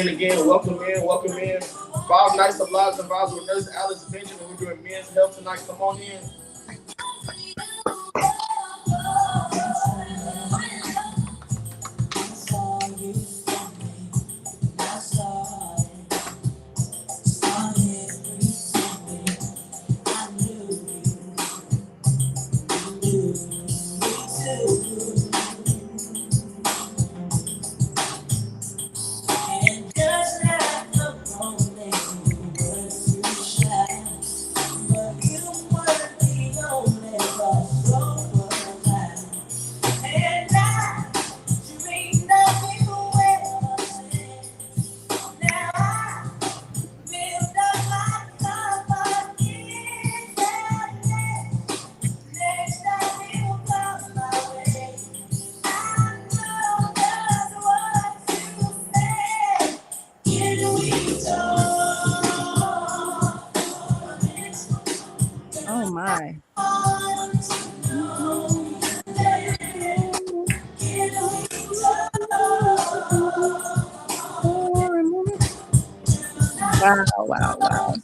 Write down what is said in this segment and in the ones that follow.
Again, welcome in. 5 nights of lives and vibes with Nurse Alice Benjamin. We're doing men's health tonight. Come on in. Oh my. Wow.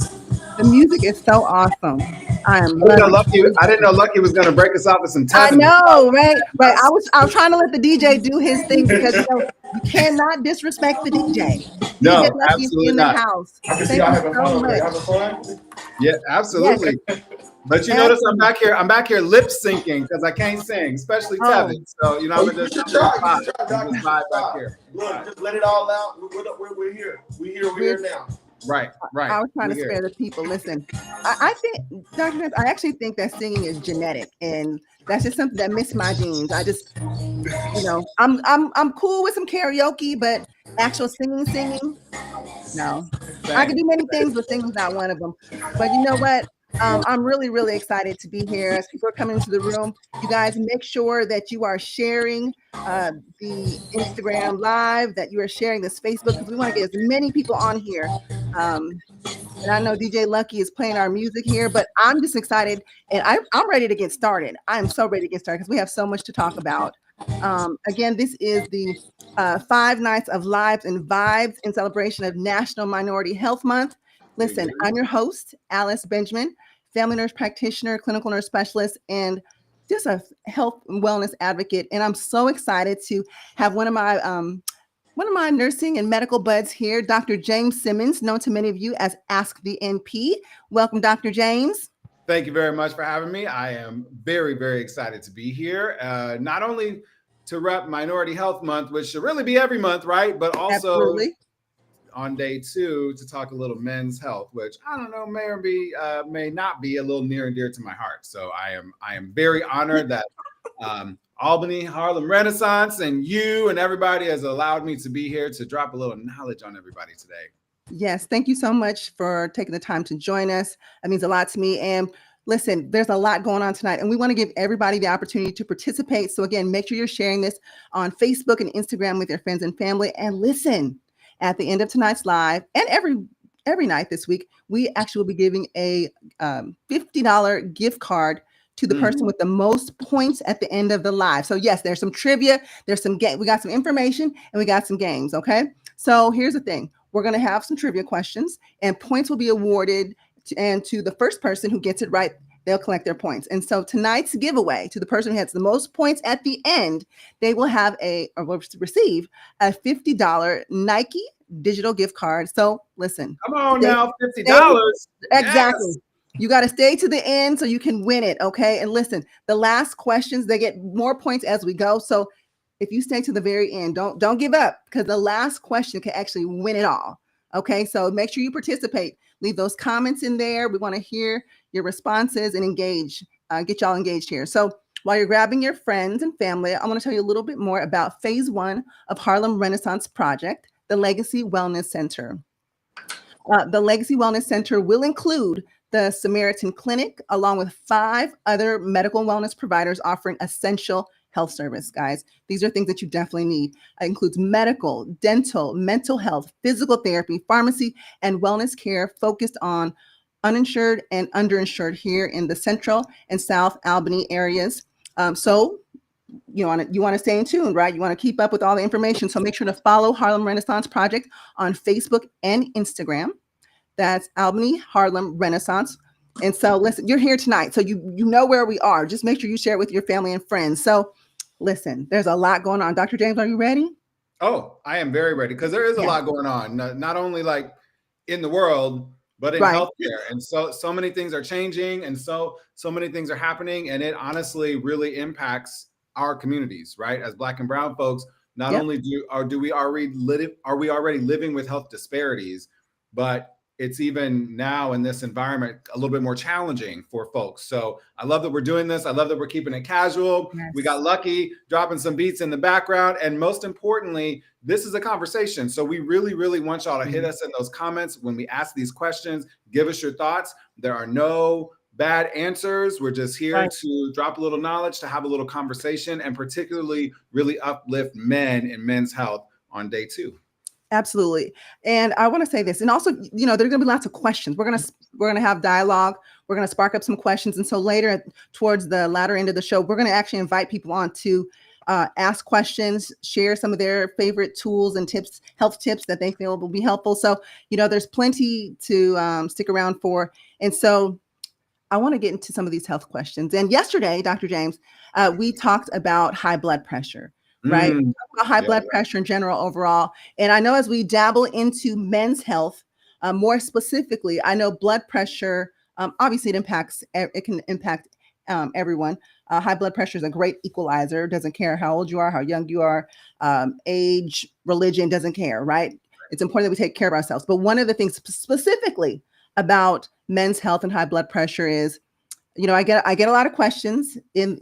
The music is so awesome. I am loving it. I didn't know Lucky was going to break us out with some I tethers. know, right? Right. I was trying to let the DJ do his thing because you cannot disrespect the DJ. No, DJ Lucky is absolutely in the not. house. I can see Thank y'all you having so fun over there. much. Having fun? Yeah, absolutely. But you notice I'm back here lip syncing because I can't sing, especially Oh. Tevin. So you know I'm You just should try. You should try, I'm Doc. just You vibe should back try. here. Look, just let it all out. We're here. We're here now. Right. I was trying to spare the people. Listen, I think, Dr. Smith, I actually think that singing is genetic, and that's just something that missed my genes. I just, I'm cool with some karaoke, but actual singing, no. I can do many things, but singing's not one of them. But you know what? I'm really, really excited to be here. As people are coming into the room, you guys make sure that you are sharing the Instagram live, that you are sharing this Facebook, because we want to get as many people on here. And I know DJ Lucky is playing our music here, but I'm just excited, and I'm ready to get started. I'm so ready to get started because we have so much to talk about. Again, this is the 5 nights of lives and vibes in celebration of National Minority Health Month. Listen, I'm your host, Alice Benjamin, family nurse practitioner, clinical nurse specialist, and just a health and wellness advocate. And I'm so excited to have one of my nursing and medical buds here, Dr. James Simmons, known to many of you as Ask the NP. Welcome, Dr. James. Thank you very much for having me. I am very, very excited to be here. Not only to rep Minority Health Month, which should really be every month, right? But also Absolutely. On day 2 to talk a little men's health, which I don't know may not be a little near and dear to my heart. So I am very honored that Albany Harlem Renaissance and you and everybody has allowed me to be here to drop a little knowledge on everybody today. Yes, thank you so much for taking the time to join us. That means a lot to me. And listen, there's a lot going on tonight, and we want to give everybody the opportunity to participate. So again, make sure you're sharing this on Facebook and Instagram with your friends and family. And listen, at the end of tonight's live and every night this week, we actually will be giving a $50 gift card to the person with the most points at the end of the live. So yes, there's some trivia, there's some game, we got some information, and we got some games. Okay. So here's the thing. We're going to have some trivia questions, and points will be awarded to the first person who gets it right. They'll collect their points. And so tonight's giveaway, to the person who has the most points at the end, they will will receive a $50 Nike digital gift card. So listen. Come on now, $50. Exactly. Yes. You got to stay to the end so you can win it. Okay. And listen, the last questions, they get more points as we go. So if you stay to the very end, don't give up, because the last question can actually win it all. Okay. So make sure you participate. Leave those comments in there. We want to hear your responses and engage, get y'all engaged here. So while you're grabbing your friends and family, I want to tell you a little bit more about phase 1 of Harlem Renaissance Project, the Legacy Wellness Center. The Legacy Wellness Center will include the Samaritan Clinic, along with 5 other medical and wellness providers offering essential health service, guys. These are things that you definitely need. It includes medical, dental, mental health, physical therapy, pharmacy, and wellness care focused on uninsured and underinsured here in the Central and South Albany areas. So you want to stay in tune, right? You want to keep up with all the information. So make sure to follow Harlem Renaissance Project on Facebook and Instagram. That's Albany Harlem Renaissance. And so listen, you're here tonight, so you know where we are. Just make sure you share it with your family and friends. So listen, there's a lot going on. Dr. James, are you ready? Oh, I am very ready, because there is a lot going on, not only like in the world, but in healthcare. And so many things are changing, and so many things are happening, and it honestly really impacts our communities, right? As Black and brown folks, not only are we already living with health disparities, but it's even now in this environment a little bit more challenging for folks. So I love that we're doing this. I love that we're keeping it casual. Yes. We got lucky dropping some beats in the background. And most importantly, this is a conversation. So we really, really want y'all to hit us in those comments when we ask these questions. Give us your thoughts. There are no bad answers. We're just here to drop a little knowledge, to have a little conversation, and particularly really uplift men and men's health on day 2. Absolutely. And I want to say this, and also, there are going to be lots of questions. We're going to have dialogue. We're going to spark up some questions. And so later, towards the latter end of the show, we're going to actually invite people on to ask questions, share some of their favorite tools and tips, health tips that they feel will be helpful. So, there's plenty to stick around for. And so I want to get into some of these health questions. And yesterday, Dr. James, we talked about high blood pressure. Right? About high blood pressure in general overall. And I know as we dabble into men's health, more specifically, I know blood pressure, obviously it can impact everyone. High blood pressure is a great equalizer. Doesn't care how old you are, how young you are, age, religion, doesn't care, right? It's important that we take care of ourselves. But one of the things specifically about men's health and high blood pressure is, I get a lot of questions in,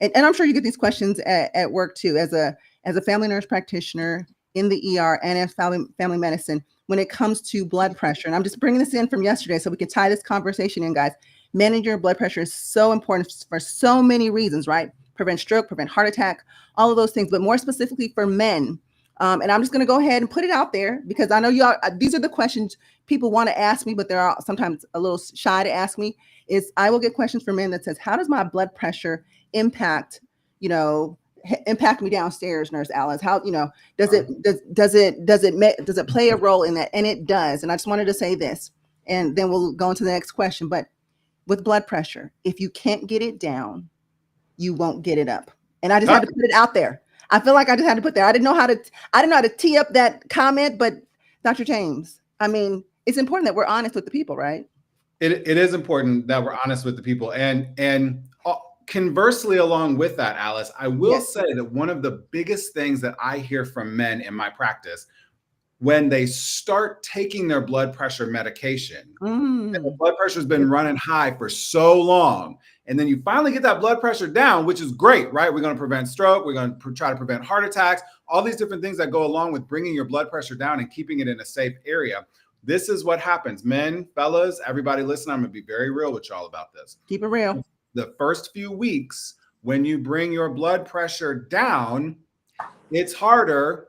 and I'm sure you get these questions at work too, as a family nurse practitioner in the ER and as family medicine, when it comes to blood pressure. And I'm just bringing this in from yesterday so we can tie this conversation in, guys. Managing your blood pressure is so important for so many reasons, right? Prevent stroke, prevent heart attack, all of those things, but more specifically for men. And I'm just going to go ahead and put it out there, because I know these are the questions people want to ask me, but they're sometimes a little shy to ask me. I will get questions from men that says, how does my blood pressure impact me downstairs, Nurse Alice? How, does it play a role in that? And it does. And I just wanted to say this, and then we'll go into the next question. But with blood pressure, if you can't get it down, you won't get it up. And I just had to put it out there. I feel like I just had to put there. I didn't know how to tee up that comment, but Dr. James, I mean, it's important that we're honest with the people, right? It is important that we're honest with the people. And conversely, along with that, Alice, I will say that one of the biggest things that I hear from men in my practice, when they start taking their blood pressure medication, and the blood pressure has been running high for so long, and then you finally get that blood pressure down, which is great, right? We're going to prevent stroke. We're going to try to prevent heart attacks, all these different things that go along with bringing your blood pressure down and keeping it in a safe area. This is what happens. Men, fellas, everybody listen, I'm going to be very real with y'all about this. Keep it real. The first few weeks, when you bring your blood pressure down, it's harder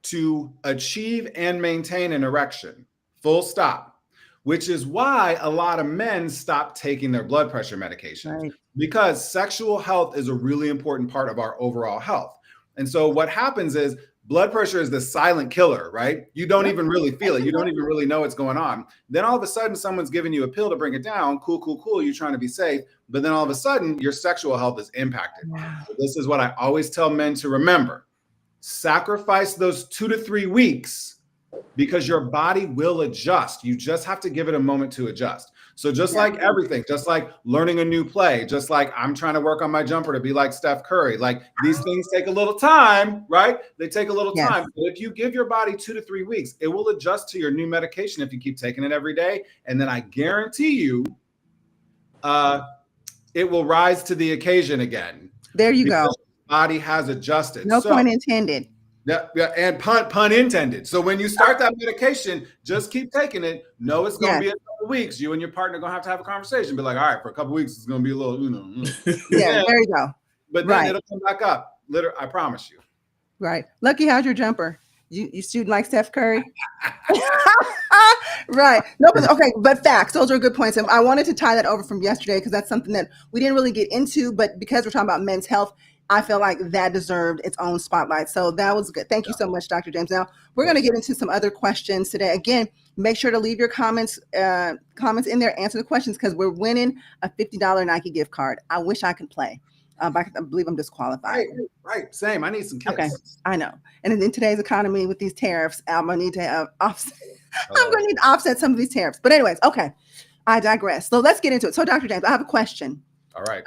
to achieve and maintain an erection, full stop, which is why a lot of men stop taking their blood pressure medication, right? Because sexual health is a really important part of our overall health. And so what happens is blood pressure is the silent killer, right? You don't even really feel it. You don't even really know what's going on. Then all of a sudden, someone's giving you a pill to bring it down. Cool. You're trying to be safe. But then all of a sudden, your sexual health is impacted. Wow. So this is what I always tell men to remember. Sacrifice those 2 to 3 weeks, because your body will adjust. You just have to give it a moment to adjust. So just like everything, just like learning a new play, just like I'm trying to work on my jumper to be like Steph Curry, like these things take a little time, right? They take a little time. But if you give your body 2 to 3 weeks, it will adjust to your new medication if you keep taking it every day. And then I guarantee you, it will rise to the occasion again. There you go. Body has adjusted. No point intended. Yeah, and pun intended. So when you start that medication, just keep taking it. Know it's going to be a couple weeks. You and your partner going to have a conversation. Be like, all right, for a couple weeks, it's going to be a little, Yeah, there you go. But then it'll come back up. Literally, I promise you. Right. Lucky, how's your jumper? You shooting like Steph Curry? Right. No, but okay, but facts. Those are good points. And I wanted to tie that over from yesterday because that's something that we didn't really get into, but because we're talking about men's health, I feel like that deserved its own spotlight. So that was good. Thank you so much, Dr. James. Now we're going to get into some other questions today. Again, make sure to leave your comments in there, answer the questions because we're winning a $50 Nike gift card. I wish I could play. I believe I'm disqualified. Right. Same. I need some kits. Okay. I know. And in today's economy with these tariffs, I'm going to need to offset. I'm going to need to offset some of these tariffs. But anyways, okay. I digress. So let's get into it. So Dr. James, I have a question. All right.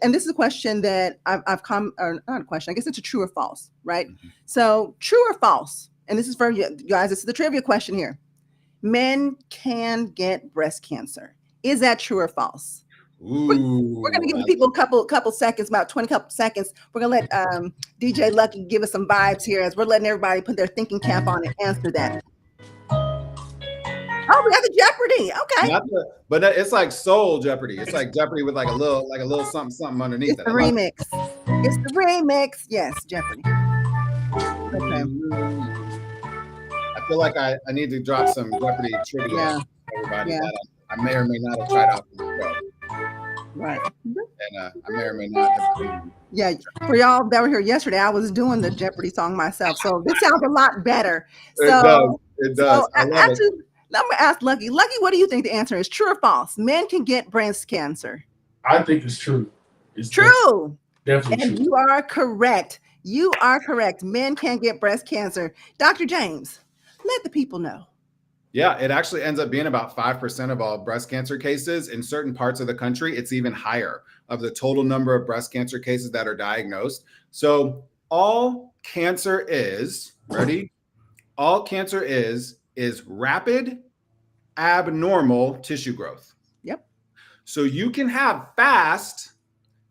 And this is a question that I've come, or not a question, I guess it's a true or false, right? Mm-hmm. So true or false, and this is for you guys, this is the trivia question here. Men can get breast cancer. Is that true or false? Ooh, we're going to give people a couple seconds, about 20 couple seconds. We're going to let DJ Lucky give us some vibes here as we're letting everybody put their thinking cap on and answer that. Oh, we got the Jeopardy. Okay. But it's like soul Jeopardy. It's like Jeopardy with like a little something underneath it. It's the remix. It's the remix. Yes, Jeopardy. Okay. I feel like I need to drop some Jeopardy trivia for everybody that I may or may not have tried out for the show. Right. And I may or may not have. Yeah. For y'all that were here yesterday, I was doing the Jeopardy song myself. So this sounds a lot better. So, it does. So I love it. I'm going to ask Lucky. Lucky, what do you think the answer is? True or false? Men can get breast cancer. I think it's true. It's true. Definitely and true. You are correct. You are correct. Men can get breast cancer. Dr. James, let the people know. Yeah, it actually ends up being about 5% of all breast cancer cases. In certain parts of the country, it's even higher of the total number of breast cancer cases that are diagnosed. So all cancer is, ready? All cancer is rapid, abnormal tissue growth. Yep. So you can have fast,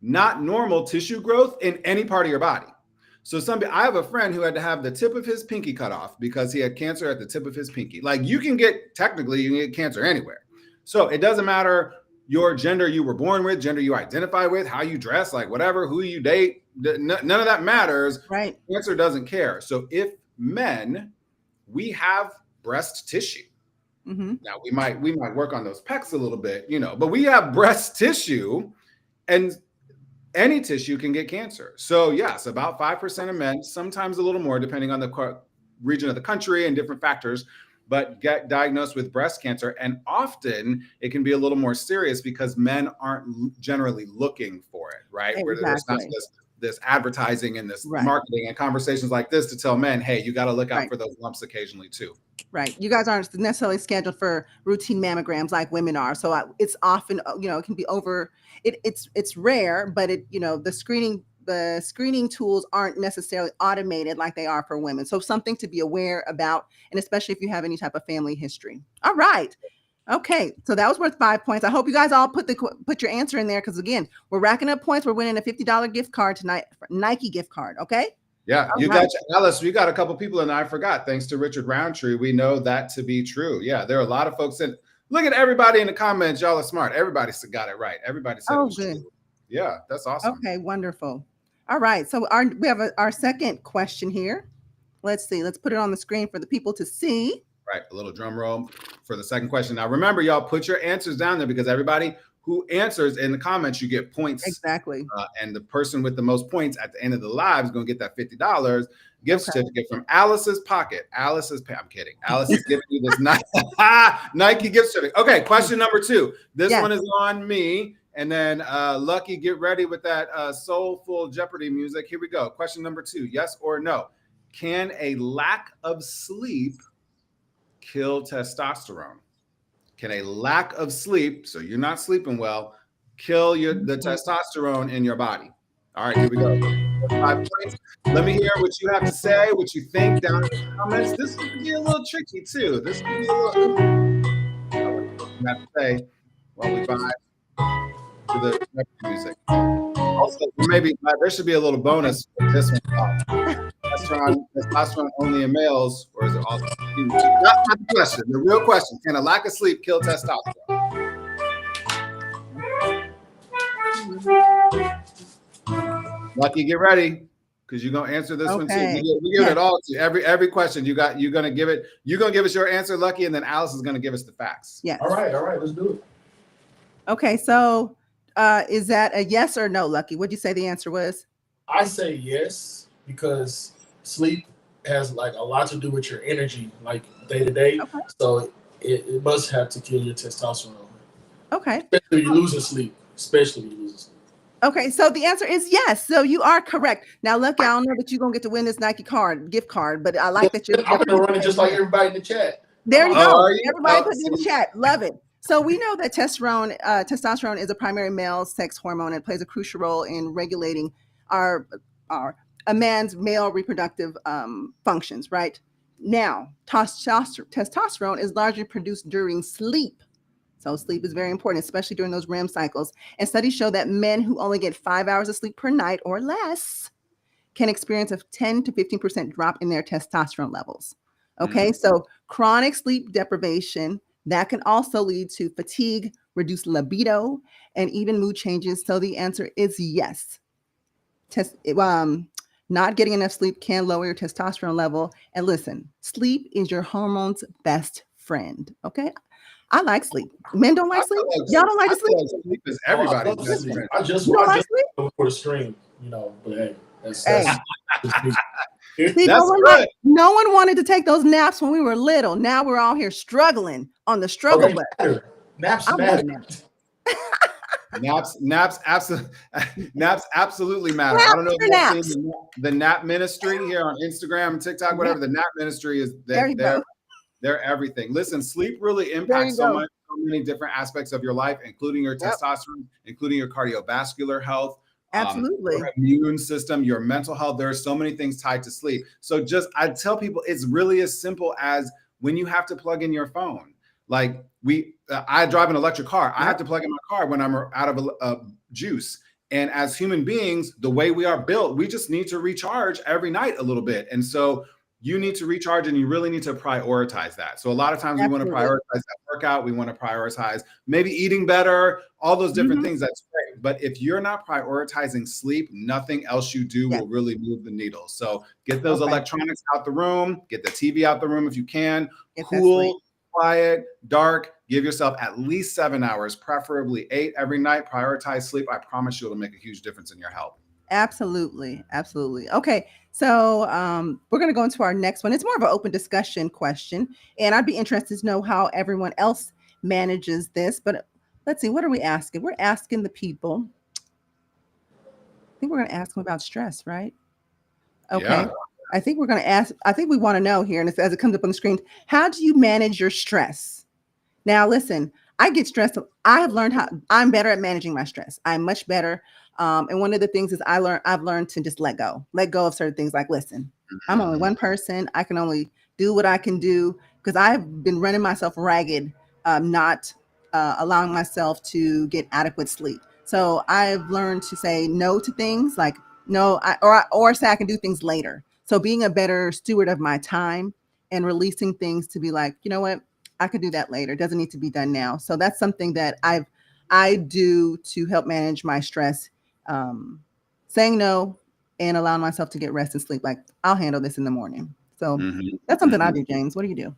not normal tissue growth in any part of your body. So I have a friend who had to have the tip of his pinky cut off because he had cancer at the tip of his pinky. Like you can get cancer anywhere. So it doesn't matter your gender you were born with, gender you identify with, how you dress, like whatever, who you date, none of that matters. Right. Cancer doesn't care. So if men, we have breast tissue. Mm-hmm. Now we might work on those pecs a little bit, but we have breast tissue and any tissue can get cancer. So yes, about 5% of men, sometimes a little more depending on the region of the country and different factors, but get diagnosed with breast cancer. And often it can be a little more serious because men aren't generally looking for it, right? Exactly. Where there's not this advertising and this marketing and conversations like this to tell men, hey, you got to look out for those lumps occasionally too. Right. You guys aren't necessarily scheduled for routine mammograms like women are. So it's often, it can be it's rare, but the screening tools aren't necessarily automated like they are for women. So something to be aware about, and especially if you have any type of family history. All right. Okay. So that was worth 5 points. I hope you guys all put your answer in there. Because again, we're racking up points. We're winning a $50 gift card tonight, Nike gift card. Okay. Yeah, got Alice. We got a couple people, and I forgot. Thanks to Richard Roundtree, we know that to be true. Yeah, there are a lot of folks. And look at everybody in the comments. Y'all are smart. Everybody got it right. Everybody said it was good. True. Yeah, that's awesome. Okay, wonderful. All right, so we have our second question here. Let's see. Let's put it on the screen for the people to see. Right, a little drum roll for the second question. Now, remember, y'all put your answers down there because everybody who answers in the comments, you get points. Exactly. And the person with the most points at the end of the live is going to get that $50 gift certificate from Alice's pocket. I'm kidding. Alice is giving you this Nike gift certificate. Okay, question number 2. This one is on me. And then Lucky, get ready with that soulful Jeopardy music. Here we go. Question number 2, yes or no? Can a lack of sleep kill testosterone? Can a lack of sleep, so you're not sleeping well, kill the testosterone in your body? All right, here we go. 5 points. Let me hear what you have to say, what you think down in the comments. This could be a little tricky too. This could be a little. You have to say while we vibe to the music. Also, maybe there should be a little bonus for this one. testosterone only in males, or is it also? That's not the question. The real question: can a lack of sleep kill testosterone? Lucky, get ready, because you're gonna answer this one too. We give it all to you. Every question you're gonna give it. You're gonna give us your answer, Lucky, and then Alice is gonna give us the facts. Yes. All right, let's do it. Okay, so is that a yes or no, Lucky? What'd you say the answer was? I say yes, because sleep has like a lot to do with your energy, like day to day. So it must have to kill your testosterone. Okay. Especially when you're losing sleep. Okay, so the answer is yes. So you are correct. Now, Lucky, I don't know that you're gonna get to win this Nike gift card, but I like that you're. I'm gonna run it just like everybody in the chat. There you go. Everybody put it in the chat. Love it. So we know that testosterone is a primary male sex hormone and plays a crucial role in regulating a man's male reproductive functions. Right now, testosterone is largely produced during sleep. So sleep is very important, especially during those REM cycles. And studies show that men who only get 5 hours of sleep per night or less can experience a 10 to 15% drop in their testosterone levels. Okay, so chronic sleep deprivation, that can also lead to fatigue, reduced libido, and even mood changes. So the answer is yes. Not getting enough sleep can lower your testosterone level. And listen, sleep is your hormone's best friend. Okay. I like sleep. Men don't like sleep. Y'all don't like to sleep. Sleep is everybody's best friend. I just for the stream, but hey, that's See, no one wanted to take those naps when we were little. Now we're all here struggling on the struggle bus. Naps matter. Naps absolutely matter. I don't know if you've seen the nap ministry here on Instagram and TikTok, whatever. The nap ministry is they're everything. Listen, sleep really impacts so many different aspects of your life, including your testosterone, including your cardiovascular health. Absolutely. Your immune system, your mental health. There are so many things tied to sleep. So I tell people it's really as simple as when you have to plug in your phone. Like I drive an electric car. I have to plug in my car when I'm out of juice. And as human beings, the way we are built, we just need to recharge every night a little bit. And so you need to recharge, and you really need to prioritize that. So a lot of times we want to prioritize that workout. We want to prioritize maybe eating better, all those different things. That's great. But if you're not prioritizing sleep, nothing else you do will really move the needle. So get those electronics out the room, get the TV out the room if you can, cool, quiet, dark, give yourself at least 7 hours, preferably 8 every night. Prioritize sleep. I promise you it'll make a huge difference in your health. Absolutely. Okay. So we're going to go into our next one. It's more of an open discussion question, and I'd be interested to know how everyone else manages this. But let's see, what are we asking? We're asking the people. I think we're going to ask them about stress, right? Okay. Yeah. I think we're going to ask. I think we want to know here, and as it comes up on the screen, how do you manage your stress? Now, listen, I get stressed. I have learned I'm better at managing my stress. I'm much better. And one of the things is I've learned to just let go of certain things. Like, listen, I'm only one person. I can only do what I can do, because I've been running myself ragged, not allowing myself to get adequate sleep. So I've learned to say no to things, like no, or say I can do things later. So being a better steward of my time and releasing things to be like, you know what, I could do that later. It doesn't need to be done now. So that's something that I do to help manage my stress. Saying no and allowing myself to get rest and sleep. Like, I'll handle this in the morning. So that's something I do. James, what do you do?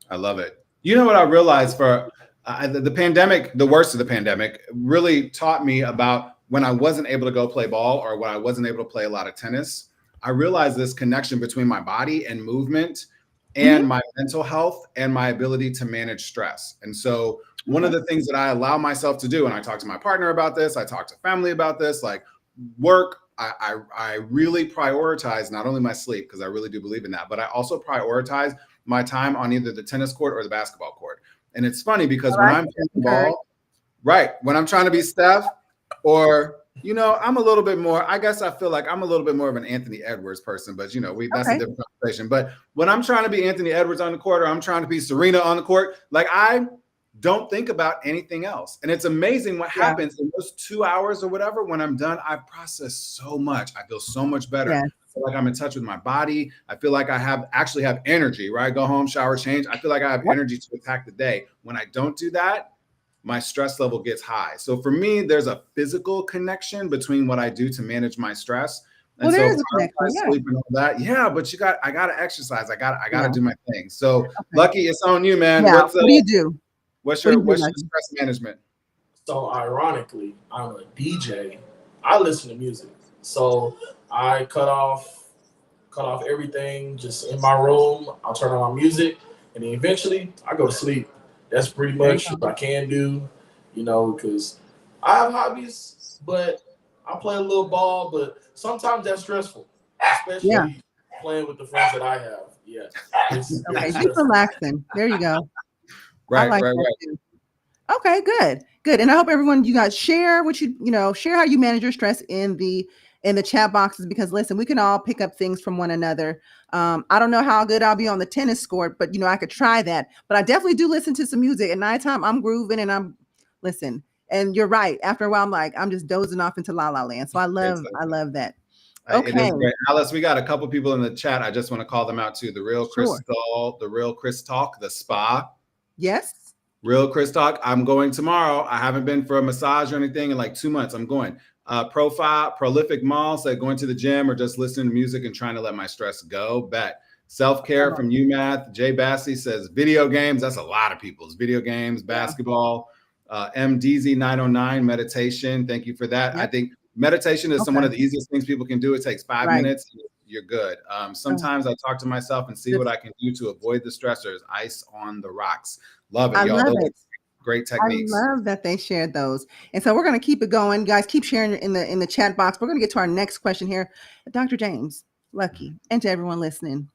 I love it. You know what I realized for the pandemic, the worst of the pandemic, really taught me about when I wasn't able to go play ball or when I wasn't able to play a lot of tennis. I realized this connection between my body and movement and my mental health and my ability to manage stress. And so one of the things that I allow myself to do, and I talk to my partner about this, I talk to family about this, like work, I really prioritize not only my sleep, because I really do believe in that, but I also prioritize my time on either the tennis court or the basketball court. And it's funny because when I'm playing ball, when I'm trying to be Steph, or, I'm a little bit more, I guess I feel like I'm a little bit more of an Anthony Edwards person, but that's a different conversation. But when I'm trying to be Anthony Edwards on the court, or I'm trying to be Serena on the court, like I don't think about anything else. And it's amazing what happens in those 2 hours or whatever. When I'm done, I process so much. I feel so much better. feel like I'm in touch with my body. I feel like I actually have energy, right? Go home, shower, change. I feel like I have energy to attack the day. When I don't do that, my stress level gets high. So for me, there's a physical connection between what I do to manage my stress. And there so is a connection, sleep and all that. Yeah, but I gotta exercise. I gotta do my thing. So Okay. Lucky, it's on you, man. What do you do? What's What do your you do, stress management? So ironically, I'm a DJ. I listen to music. So I cut off everything just in my room. I'll turn on my music, and then eventually I go to sleep. That's pretty much what I can do, because I have hobbies, but I play a little ball, but sometimes that's stressful, especially playing with the friends that I have. Yeah. Okay, just relaxing. There you go. Right. Too. Okay, good. And I hope everyone, you guys share what share how you manage your stress in the chat boxes, because listen, we can all pick up things from one another. I don't know how good I'll be on the tennis court, but I could try that. But I definitely do listen to some music at nighttime. I'm grooving and listen. And you're right. After a while, I'm just dozing off into La La Land. So I love that. Okay. It is great. Alice, we got a couple people in the chat. I just want to call them out too. The Real Crystal, the Real Chris Talk, the spa. Yes. Real Chris Talk. I'm going tomorrow. I haven't been for a massage or anything in like 2 months. I'm going. Prolific Mall said going to the gym or just listening to music and trying to let my stress go. Bet. Self-care from UMath. Jay Bassey says video games. That's a lot of people's video games, basketball. MDZ909 meditation. Thank you for that. Yep. I think meditation is one of the easiest things people can do. It takes 5 minutes. You're good. Sometimes I talk to myself and see what I can do to avoid the stressors. Ice on the rocks. Love it, y'all. Love it. Great techniques. I love that they shared those. And so we're going to keep it going. Guys, keep sharing in the chat box. We're going to get to our next question here. Dr. James, Lucky, and to everyone listening.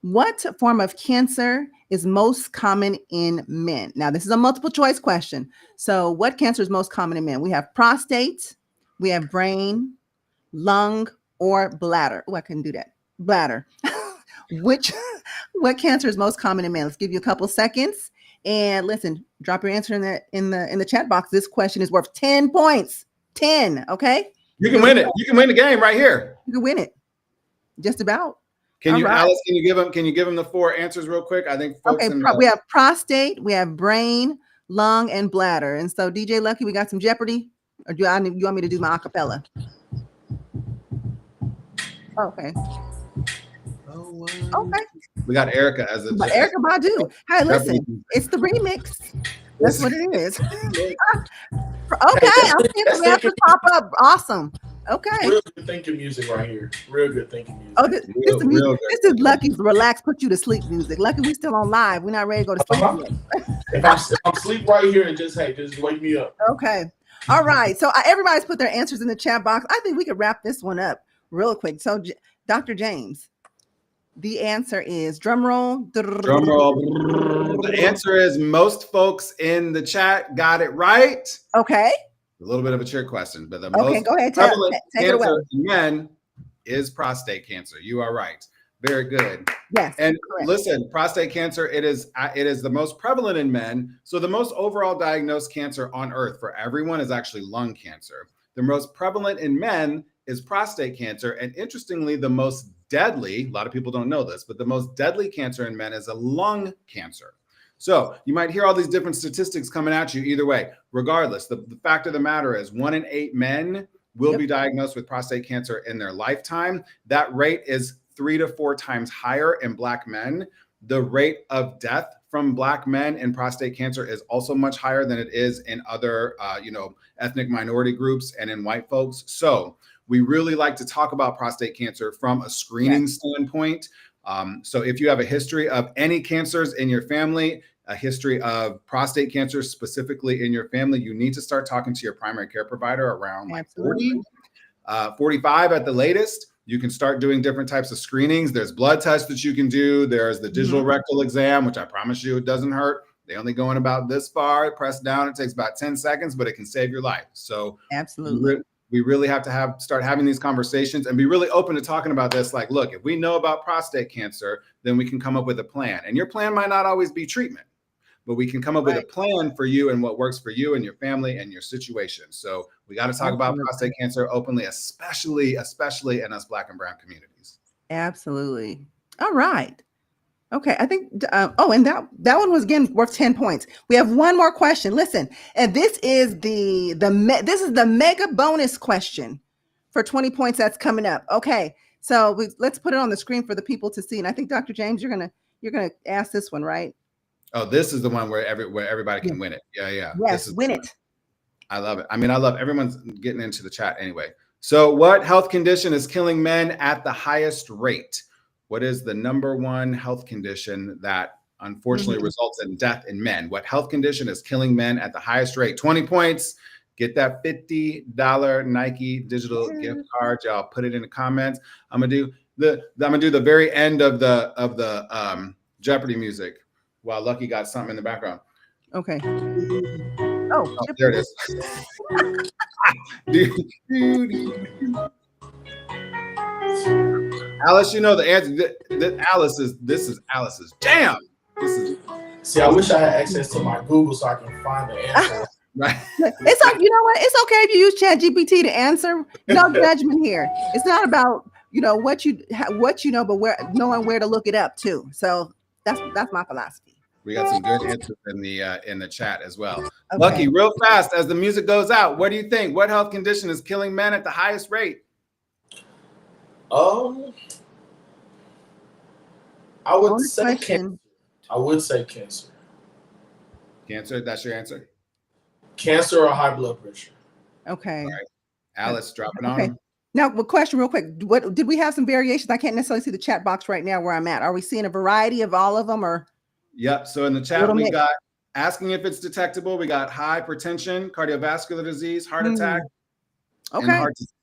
What form of cancer is most common in men? Now, this is a multiple choice question. So what cancer is most common in men? We have prostate, we have brain, lung, or bladder. Oh, I couldn't do that. Bladder. What cancer is most common in men? Let's give you a couple seconds. And listen, drop your answer in the chat box. This question is worth 10 points. 10, okay? You can win it. You can win the game right here. You can win it. Just about. Alice, can you give them the 4 answers real quick? I think folks we have prostate, we have brain, lung, and bladder. And so DJ Lucky, we got some Jeopardy. Or you want me to do my acapella? Okay. Okay. We got Erica as a Erica Badu. Hey, listen, it's the remix. That's what it is. Okay, I'm seeing the answers pop up. Awesome. Okay. Real good thinking music right here. Real good thinking music. Oh, this is Lucky's relax, put you to sleep music. Lucky, we still on live. We're not ready to go to sleep yet. If I'm asleep right here, and just wake me up. Okay. All right. So everybody's put their answers in the chat box. I think we could wrap this one up real quick. So Dr. James, the answer is drum roll. Drum roll. The answer is most folks in the chat got it right. Okay. A little bit of a trick question, but the most go ahead. Take it away. In men is prostate cancer. You are right. Very good. Yes. And listen, prostate cancer, it is the most prevalent in men. So the most overall diagnosed cancer on earth for everyone is actually lung cancer. The most prevalent in men is prostate cancer. And interestingly, the most deadly, a lot of people don't know this, but the most deadly cancer in men is a lung cancer. So you might hear all these different statistics coming at you either way. Regardless, the fact of the matter is 1 in 8 men will be diagnosed with prostate cancer in their lifetime. That rate is 3 to 4 times higher in Black men. The rate of death from Black men in prostate cancer is also much higher than it is in other, ethnic minority groups and in white folks. So we really like to talk about prostate cancer from a screening standpoint. So if you have a history of any cancers in your family, a history of prostate cancer specifically in your family, you need to start talking to your primary care provider around 40, 45 at the latest. You can start doing different types of screenings. There's blood tests that you can do. There's the digital rectal exam, which I promise you it doesn't hurt. They only go in about this far, press down. It takes about 10 seconds, but it can save your life. So we really have to start having these conversations and be really open to talking about this. Like, look, if we know about prostate cancer, then we can come up with a plan. And your plan might not always be treatment, but we can come up with a plan for you and what works for you and your family and your situation. So we got to talk about prostate cancer openly, especially in us Black and brown communities. Absolutely. All right. Okay, I think. And that one was again worth 10 points. We have one more question. Listen, and this is this is the mega bonus question for 20 points. That's coming up. Okay, so let's put it on the screen for the people to see. And I think Dr. James, you're gonna ask this one, right? Oh, this is the one where everybody Yeah. can win it. Yeah. This Yes, is win it. I love it. I mean, I love everyone's getting into the chat anyway. So, what health condition is killing men at the highest rate? What is the number one health condition that unfortunately results in death in men? What health condition is killing men at the highest rate? 20 points. Get that $50 Nike digital gift card. Y'all put it in the comments. I'm gonna do the very end of the Jeopardy music while Lucky got something in the background. Okay. Oh, there it is. Alice, you know the answer. This is Alice's jam. See, I wish I had access to my Google so I can find the answer. Right. It's like, you know what? It's okay if you use ChatGPT to answer. No judgment here. It's not about what you know, but knowing where to look it up too. So that's my philosophy. We got some good answers in the chat as well. Okay. Lucky, real fast as the music goes out. What do you think? What health condition is killing men at the highest rate? I would say cancer. I would say cancer. Cancer, that's your answer? Cancer or high blood pressure. Okay. All right. Alice, dropping on them. Now, a question real quick. What did we have some variations? I can't necessarily see the chat box right now where I'm at. Are we seeing a variety of all of them or? Yep. So in the chat, we got asking if it's detectable. We got hypertension, cardiovascular disease, heart attack. Okay. And heart disease.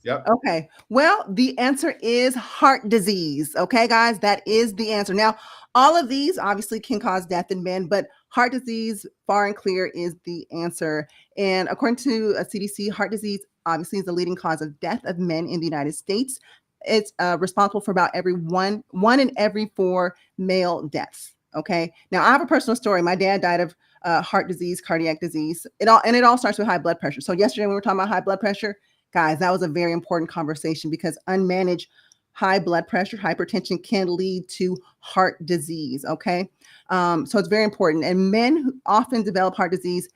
Yep. Okay. Well, the answer is heart disease. Okay, guys, that is the answer. Now, all of these obviously can cause death in men, but heart disease, far and clear, is the answer. And according to a CDC, heart disease obviously is the leading cause of death of men in the United States. It's responsible for about one in every 4 male deaths. Okay. Now, I have a personal story. My dad died of heart disease, cardiac disease. It all starts with high blood pressure. So yesterday when we were talking about high blood pressure, guys, that was a very important conversation because unmanaged high blood pressure, hypertension can lead to heart disease. Okay. So it's very important. And men who often develop heart disease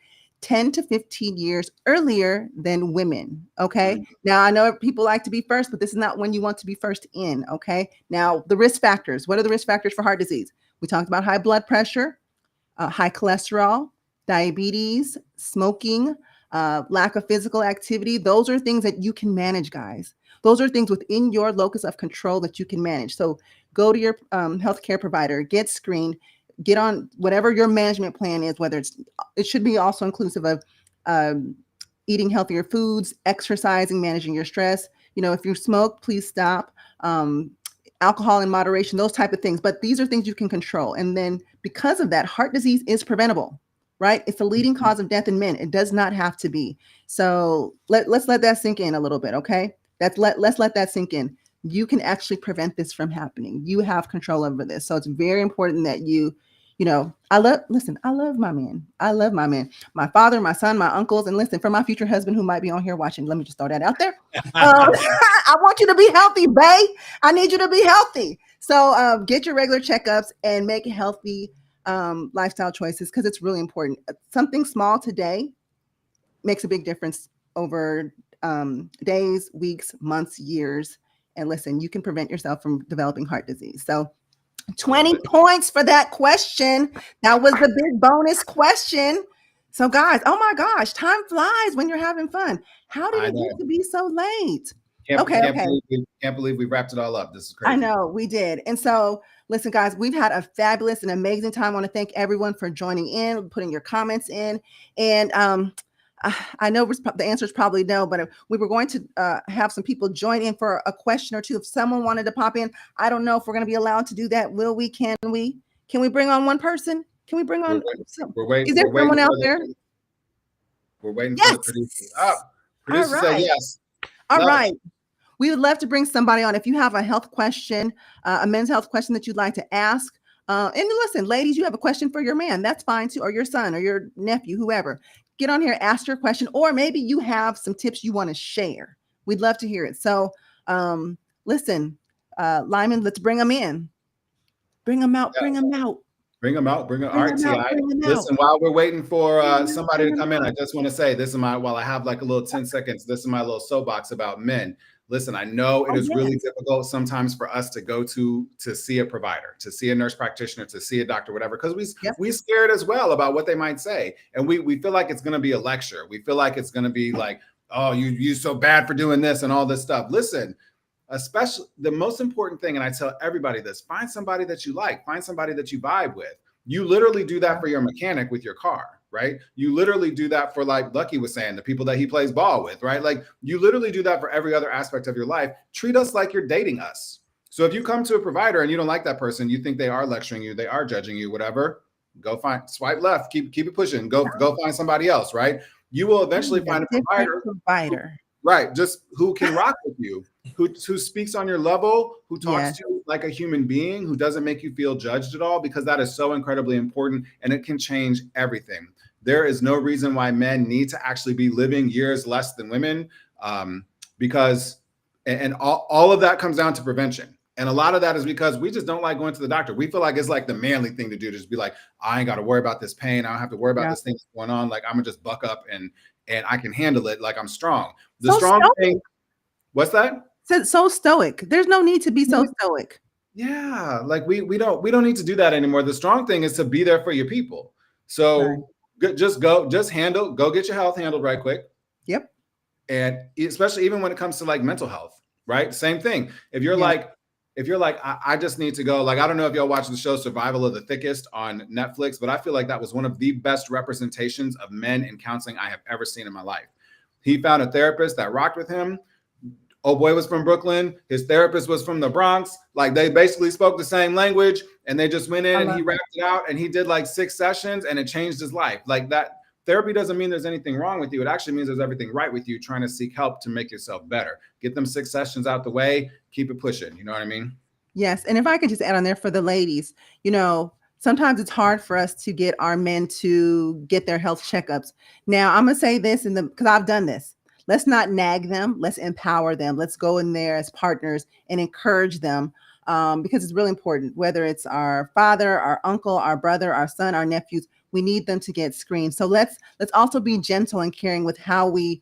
10 to 15 years earlier than women. Okay. Mm-hmm. Now, I know people like to be first, but this is not when you want to be first in. Okay. Now, the risk factors. What are the risk factors for heart disease? We talked about high blood pressure, high cholesterol, diabetes, smoking, lack of physical activity. Those are things that you can manage, guys. Those are things within your locus of control that you can manage. So go to your healthcare provider, get screened, get on whatever your management plan is, whether it should be also inclusive of eating healthier foods, exercising, managing your stress. If you smoke, please stop. Alcohol in moderation, those type of things. But these are things you can control. And then because of that, heart disease is preventable, right? It's the leading cause of death in men. It does not have to be. So let's let that sink in a little bit, okay? Let's let that sink in. You can actually prevent this from happening. You have control over this. So it's very important that I love my man. I love my man, my father, my son, my uncles. And listen, for my future husband who might be on here watching, let me just throw that out there. I want you to be healthy, babe. I need you to be healthy. So get your regular checkups and make healthy lifestyle choices because it's really important. Something small today makes a big difference over days, weeks, months, years. And listen, you can prevent yourself from developing heart disease. So 20 points for that question. That was the big bonus question. So guys, oh my gosh, time flies when you're having fun. How did it get to be so late? Can't believe we wrapped it all up. This is crazy. I know we did. And so listen, guys, we've had a fabulous and amazing time. I want to thank everyone for joining in, putting your comments in. And I know the answer is probably no, but we were going to have some people join in for a question or two. If someone wanted to pop in, I don't know if we're going to be allowed to do that. Will we? Can we? Can we bring on one person? Can we bring on? We're waiting. Is there someone out there? We're waiting for the producers. Producers say yes. All right. We would love to bring somebody on. If you have a health question, a men's health question that you'd like to ask. And listen, ladies, you have a question for your man. That's fine too. Or your son or your nephew, whoever. Get on here, ask your question, or maybe you have some tips you want to share. We'd love to hear it. So listen, Lyman, let's bring them in. Bring them out. Yeah. Bring them out. Bring them out. Bring them. All Bring right, them out. Ti. Bring them out. Listen, while we're waiting for Bring 'em out, somebody bring to 'em come in, I out. just want to say this is my, while I have like a little 10 seconds, this is my little soapbox about men. Listen, I know it is really difficult sometimes for us to go to see a provider, to see a nurse practitioner, to see a doctor, whatever, because we scared as well about what they might say. And we feel like it's going to be a lecture. We feel like it's going to be like, oh, you so bad for doing this and all this stuff. Listen, especially the most important thing, and I tell everybody this, find somebody that you like, find somebody that you vibe with. You literally do that for your mechanic with your car, right? You literally do that for, like Lucky was saying, the people that he plays ball with, right? Like you literally do that for every other aspect of your life. Treat us like you're dating us. So if you come to a provider and you don't like that person, you think they are lecturing you, they are judging you, whatever, go swipe left, keep it pushing, go find somebody else, right? You will eventually find a provider. Right, just who can rock with you, who speaks on your level, who talks to you like a human being, who doesn't make you feel judged at all, because that is so incredibly important and it can change everything. There is no reason why men need to actually be living years less than women, because all of that comes down to prevention. And a lot of that is because we just don't like going to the doctor. We feel like it's like the manly thing to do, to just be like, I ain't got to worry about this pain. I don't have to worry about this thing that's going on. Like, I'm gonna just buck up and I can handle it. Like, I'm strong. The so strong stoic. Thing. What's that? So stoic. There's no need to be so stoic. Yeah, like we don't need to do that anymore. The strong thing is to be there for your people. So just go get your health handled right quick. Yep. And especially even when it comes to like mental health, right? Same thing. If you're like, I just need to go, like, I don't know if y'all watch the show Survival of the Thickest on Netflix, but I feel like that was one of the best representations of men in counseling I have ever seen in my life. He found a therapist that rocked with him. Oh boy was from Brooklyn. His therapist was from the Bronx. Like, they basically spoke the same language, and they just went in and he wrapped it out, and he did like 6 sessions and it changed his life. Like, that therapy doesn't mean there's anything wrong with you. It actually means there's everything right with you, trying to seek help to make yourself better. Get them 6 sessions out the way, keep it pushing. You know what I mean? Yes. And if I could just add on there for the ladies, sometimes it's hard for us to get our men to get their health checkups. Now, I'm going to say this because I've done this. Let's not nag them. Let's empower them. Let's go in there as partners and encourage them, because it's really important, whether it's our father, our uncle, our brother, our son, our nephews. We need them to get screened. So let's also be gentle and caring with how we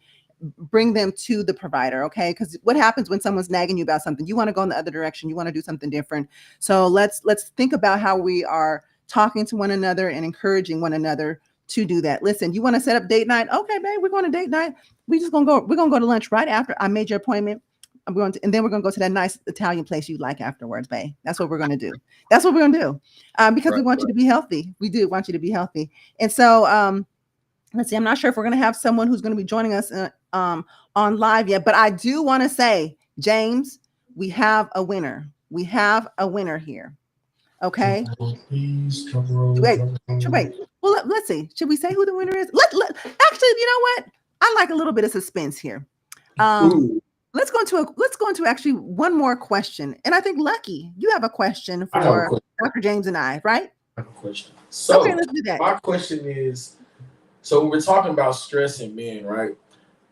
bring them to the provider. Okay. Because what happens when someone's nagging you about something? You want to go in the other direction. You want to do something different. So let's think about how we are talking to one another and encouraging one another to do that. Listen, you want to set up date night? Okay, babe, we're going to date night. We're going to go to lunch right after I made your appointment. And then we're going to go to that nice Italian place you like afterwards, babe. That's what we're going to do. That's what we're going to do. Because we want you to be healthy. We do want you to be healthy. And so, let's see, I'm not sure if we're going to have someone who's going to be joining us on live yet, but I do want to say, James, we have a winner. We have a winner here. Okay. Wait. Well, let's see. Should we say who the winner is? Actually, you know what? I like a little bit of suspense here. Let's go into actually one more question. And I think, Lucky, you have a question for Dr. James and I, right? I have a question. So okay, let's do that. My question is, so we're talking about stress in men, right?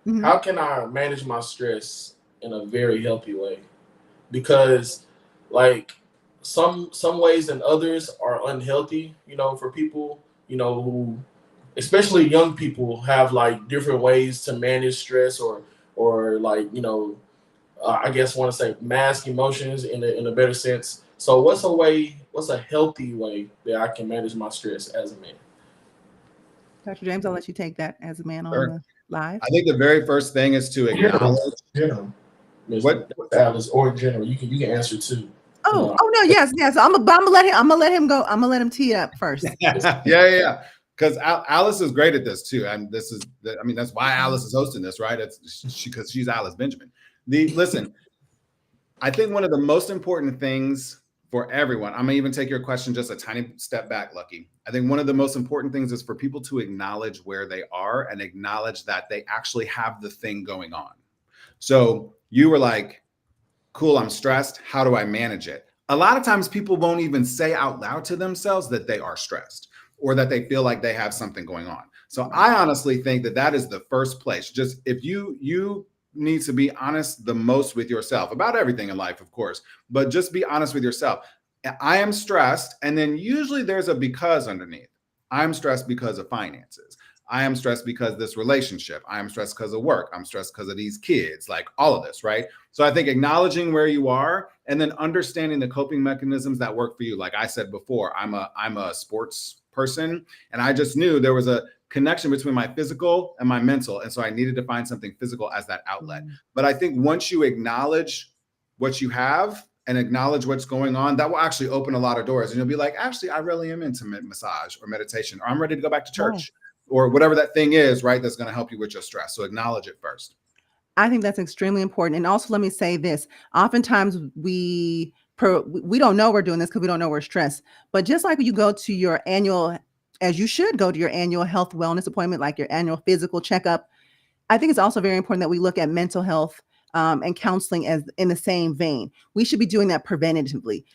Mm-hmm. How can I manage my stress in a very healthy way? Because like some ways than others are unhealthy, for people, who, especially young people, have like different ways to manage stress or like, I guess want to say mask emotions in a better sense. So what's a healthy way that I can manage my stress as a man? Dr. James, I'll let you take that as a man on the live. I think the very first thing is to acknowledge. What Alice, or in general, you can answer too. Oh no, yes. I'm gonna let him go. I'm gonna let him tee it up first. yeah. Because Alice is great at this too, and that's why Alice is hosting this, right? It's because she's Alice Benjamin. Listen, I think one of the most important things for everyone, I'm gonna even take your question just a tiny step back, Lucky. I think one of the most important things is for people to acknowledge where they are and acknowledge that they actually have the thing going on. So you were like, cool, I'm stressed. How do I manage it? A lot of times people won't even say out loud to themselves that they are stressed or that they feel like they have something going on. So I honestly think that is the first place. Just if you need to be honest the most with yourself about everything in life, of course, but just be honest with yourself. I am stressed. And then usually there's a because underneath. I'm stressed because of finances. I am stressed because this relationship. I am stressed because of work. I'm stressed because of these kids, like all of this, right? So I think acknowledging where you are and then understanding the coping mechanisms that work for you. Like I said before, I'm a sports person, and I just knew there was a connection between my physical and my mental. And so I needed to find something physical as that outlet. But I think once you acknowledge what you have and acknowledge what's going on, that will actually open a lot of doors. And you'll be like, actually, I really am into massage or meditation, or I'm ready to go back to church, or whatever that thing is, right? That's going to help you with your stress. So acknowledge it first. I think that's extremely important. And also, let me say this. Oftentimes we don't know we're doing this because we don't know we're stressed. But just like you go to your annual, as you should go to your annual health wellness appointment, like your annual physical checkup, I think it's also very important that we look at mental health and counseling as in the same vein. We should be doing that preventatively.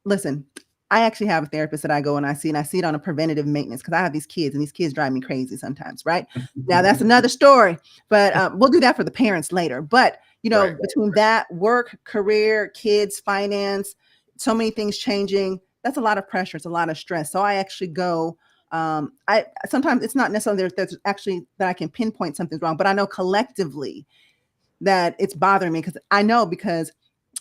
Listen, I actually have a therapist that I go and I see it on a preventative maintenance because I have these kids and these kids drive me crazy sometimes, right? Now that's another story, but we'll do that for the parents later. But, between that work, career, kids, finance, so many things changing, that's a lot of pressure. It's a lot of stress. So I actually go I sometimes it's not necessarily there's actually that I can pinpoint something's wrong, but I know collectively that it's bothering me because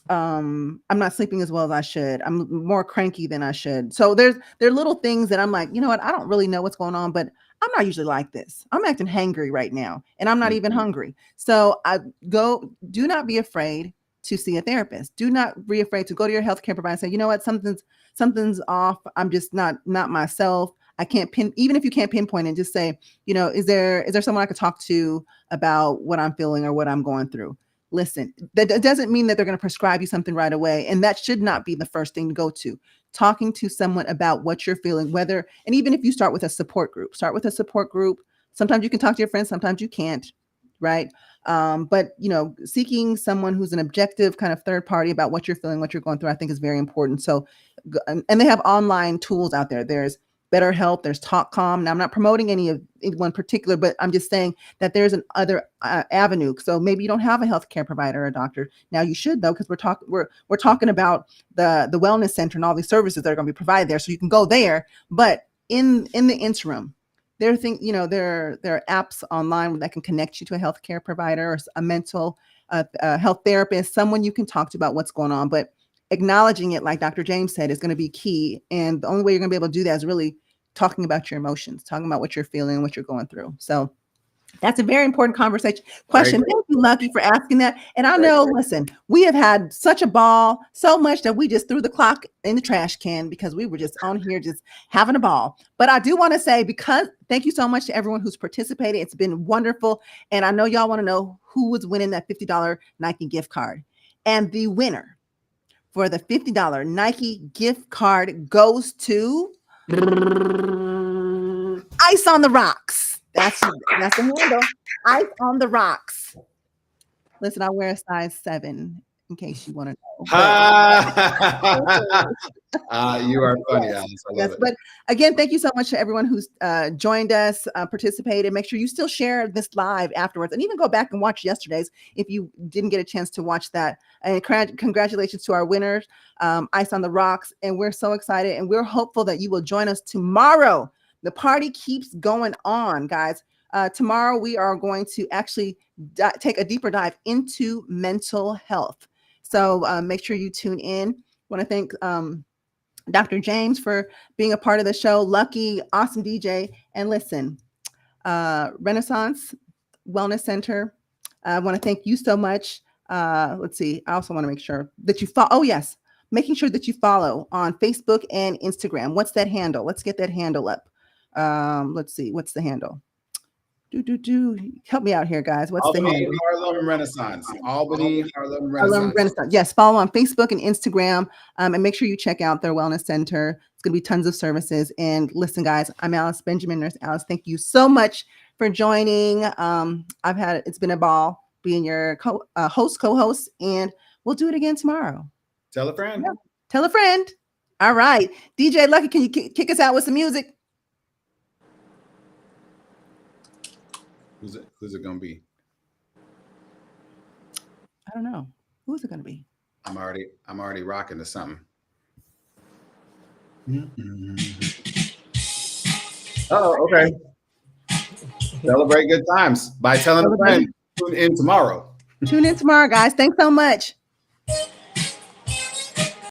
I'm not sleeping as well as I should. I'm more cranky than I should. So there are little things that I'm like, you know what? I don't really know what's going on, but I'm not usually like this. I'm acting hangry right now, and I'm not even hungry. So do not be afraid to see a therapist. Do not be afraid to go to your healthcare provider and say, you know what, something's off. I'm just not myself. I can't even if you can't pinpoint it, just say, is there someone I could talk to about what I'm feeling or what I'm going through? Listen, that doesn't mean that they're going to prescribe you something right away. And that should not be the first thing to go to. Talking to someone about what you're feeling, and even if you start with a support group, Sometimes you can talk to your friends, sometimes you can't, right? But seeking someone who's an objective kind of third party about what you're feeling, what you're going through, I think is very important. So, and they have online tools out there. There's BetterHelp, there's TalkCalm. Now, I'm not promoting any one particular, but I'm just saying that there's an other avenue. So maybe you don't have a healthcare provider or a doctor. Now you should, though, because we're talking about the wellness center and all these services that are going to be provided there. So you can go there. But in the interim, there are apps online that can connect you to a healthcare provider or a mental health therapist, someone you can talk to about what's going on. But acknowledging it, like Dr. James said, is going to be key. And the only way you're going to be able to do that is really talking about your emotions, talking about what you're feeling, what you're going through. So that's a very important question. Thank you, Lucky, for asking that. And I know, listen, we have had such a ball, so much that we just threw the clock in the trash can because we were just on here just having a ball. But I do want to say, thank you so much to everyone who's participated. It's been wonderful. And I know y'all want to know who was winning that $50 Nike gift card. And the winner for the $50 Nike gift card goes to Ice on the Rocks. That's the handle. Ice on the Rocks. Listen, I wear a size 7 in case you want to know. You are funny, Alice. I love it. But again, thank you so much to everyone who's joined us, participated. Make sure you still share this live afterwards and even go back and watch yesterday's if you didn't get a chance to watch that. And congratulations to our winners, Ice on the Rocks. And we're so excited and we're hopeful that you will join us tomorrow. The party keeps going on, guys. Tomorrow, we are going to actually take a deeper dive into mental health. So make sure you tune in. I want to thank Dr. James for being a part of the show. Lucky, awesome DJ. And listen, Renaissance Wellness Center, I want to thank you so much. Let's see. I also want to make sure that you follow. Oh, yes. Making sure that you follow on Facebook and Instagram. What's that handle? Let's get that handle up. Let's see. What's the handle? Help me out here, guys. What's the handle? Harlem Renaissance. Albany Harlem Renaissance. Yes, follow on Facebook and Instagram, and make sure you check out their wellness center. It's going to be tons of services. And listen, guys, I'm Alice Benjamin, Nurse Alice. Thank you so much for joining. It's been a ball being your co-host, and we'll do it again tomorrow. Tell a friend. Yeah. Tell a friend. All right, DJ Lucky, can you kick us out with some music? Who's it gonna be? I don't know. Who's it going to be? I'm already rocking to something. Oh, okay. Celebrate good times by telling a friend. Tune in tomorrow. Tune in tomorrow, guys. Thanks so much.